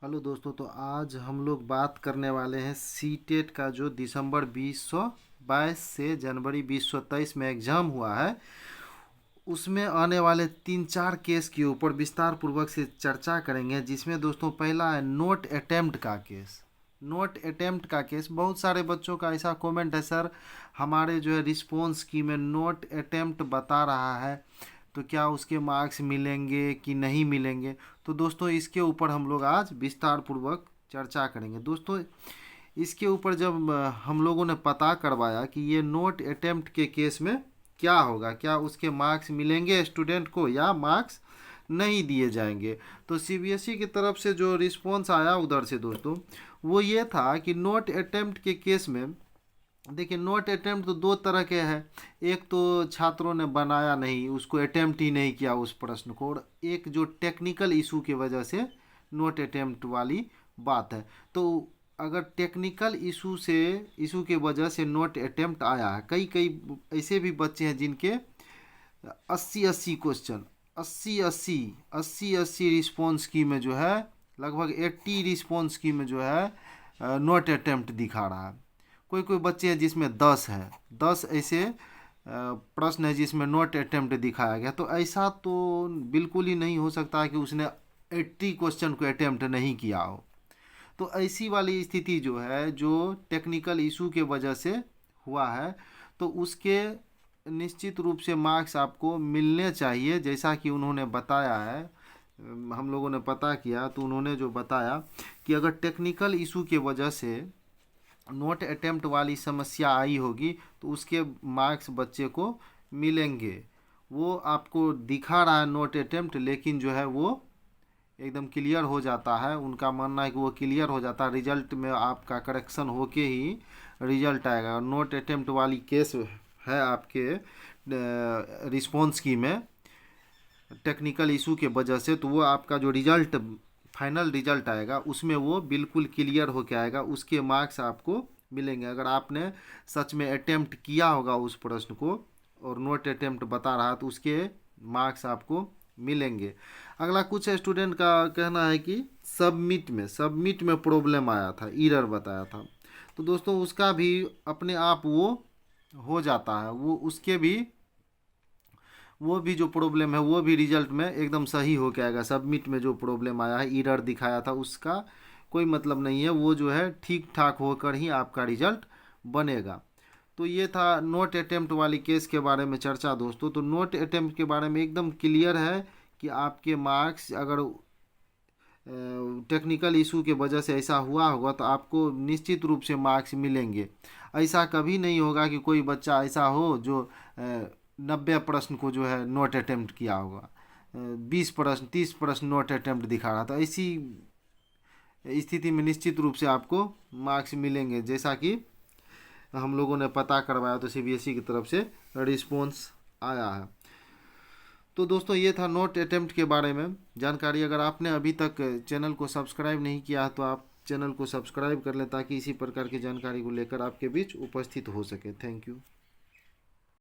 Hello दोस्तों, तो आज हम लोग बात करने वाले हैं सीटेट का जो दिसंबर 2022 से जनवरी 2023 में एग्ज़ाम हुआ है। उसमें आने वाले 3-4 केस के ऊपर विस्तार पूर्वक से चर्चा करेंगे, जिसमें दोस्तों पहला है नोट अटेम्प्ट का केस। नोट अटेम्प्ट का केस, बहुत सारे बच्चों का ऐसा कमेंट है, सर हमारे जो है रिस्पॉन्स की में नोट अटेम्प्ट बता रहा है, तो क्या उसके मार्क्स मिलेंगे कि नहीं मिलेंगे। तो दोस्तों इसके ऊपर हम लोग आज विस्तार पूर्वक चर्चा करेंगे। दोस्तों इसके ऊपर जब हम लोगों ने पता करवाया कि ये नोट अटेम्प्ट के केस में क्या होगा, क्या उसके मार्क्स मिलेंगे स्टूडेंट को या मार्क्स नहीं दिए जाएंगे, तो सीबीएसई की तरफ से जो रिस्पॉन्स आया उधर से दोस्तों वो ये था कि नोट अटेम्प्ट के केस में देखिए, नोट अटेम्प्ट तो दो तरह के हैं। एक तो छात्रों ने बनाया नहीं, उसको अटेम्प्ट ही नहीं किया उस प्रश्न को, और एक जो टेक्निकल इशू की वजह से नोट अटेम्प्ट वाली बात है। तो अगर टेक्निकल इशू की वजह से नोट अटेम्प्ट आया है, कई कई ऐसे भी बच्चे हैं जिनके 80-80 क्वेश्चन, 80-80 रिस्पॉन्स की में जो है लगभग 80 रिस्पॉन्स की में जो है नोट अटेम्प्ट दिखा रहा है। कोई कोई बच्चे हैं जिसमें 10 है, 10 ऐसे प्रश्न है जिसमें नोट अटेम्प्ट दिखाया गया। तो ऐसा तो बिल्कुल ही नहीं हो सकता है कि उसने 80 क्वेश्चन को अटेम्प्ट नहीं किया हो। तो ऐसी वाली स्थिति जो है, जो टेक्निकल इशू के वजह से हुआ है, तो उसके निश्चित रूप से मार्क्स आपको मिलने चाहिए, जैसा कि उन्होंने बताया है। हम लोगों ने पता किया तो उन्होंने जो बताया कि अगर टेक्निकल इशू के वजह से नोट अटेम्प्ट वाली समस्या आई होगी तो उसके मार्क्स बच्चे को मिलेंगे। वो आपको दिखा रहा है नोट अटेम्प्ट, लेकिन जो है वो एकदम क्लियर हो जाता है। उनका मानना है कि वो क्लियर हो जाता है, रिजल्ट में आपका करेक्शन होके ही रिजल्ट आएगा। नोट अटेम्प्ट वाली केस है आपके रिस्पॉन्स की में टेक्निकल इशू के वजह से, तो वो आपका जो रिजल्ट फाइनल रिजल्ट आएगा उसमें वो बिल्कुल क्लियर होके आएगा, उसके मार्क्स आपको मिलेंगे। अगर आपने सच में अटेम्प्ट किया होगा उस प्रश्न को और नोट अटेम्प्ट बता रहा तो उसके मार्क्स आपको मिलेंगे। अगला कुछ स्टूडेंट का कहना है कि सबमिट में प्रॉब्लम आया था, एरर बताया था। तो दोस्तों उसका भी अपने आप वो हो जाता है, वो भी जो प्रॉब्लम है वो भी रिजल्ट में एकदम सही हो के आएगा। सबमिट में जो प्रॉब्लम आया है, एरर दिखाया था, उसका कोई मतलब नहीं है, वो जो है ठीक ठाक होकर ही आपका रिजल्ट बनेगा। तो ये था नोट अटेम्प्ट वाली केस के बारे में चर्चा दोस्तों। तो नोट अटेम्प्ट के बारे में एकदम क्लियर है कि आपके मार्क्स अगर टेक्निकल इशू के वजह से ऐसा हुआ होगा तो आपको निश्चित रूप से मार्क्स मिलेंगे। ऐसा कभी नहीं होगा कि कोई बच्चा ऐसा हो जो 90 प्रश्न को जो है नोट अटेम्प्ट किया होगा, 20 प्रश्न 30 प्रश्न नोट अटेम्प्ट दिखा रहा था। ऐसी स्थिति में निश्चित रूप से आपको मार्क्स मिलेंगे, जैसा कि हम लोगों ने पता करवाया तो सीबीएसई की तरफ से रिस्पॉन्स आया है। तो दोस्तों ये था नोट अटेम्प्ट के बारे में जानकारी। अगर आपने अभी तक चैनल को सब्सक्राइब नहीं किया है तो आप चैनल को सब्सक्राइब कर लें, ताकि इसी प्रकार की जानकारी को लेकर आपके बीच उपस्थित हो सके। Thank you.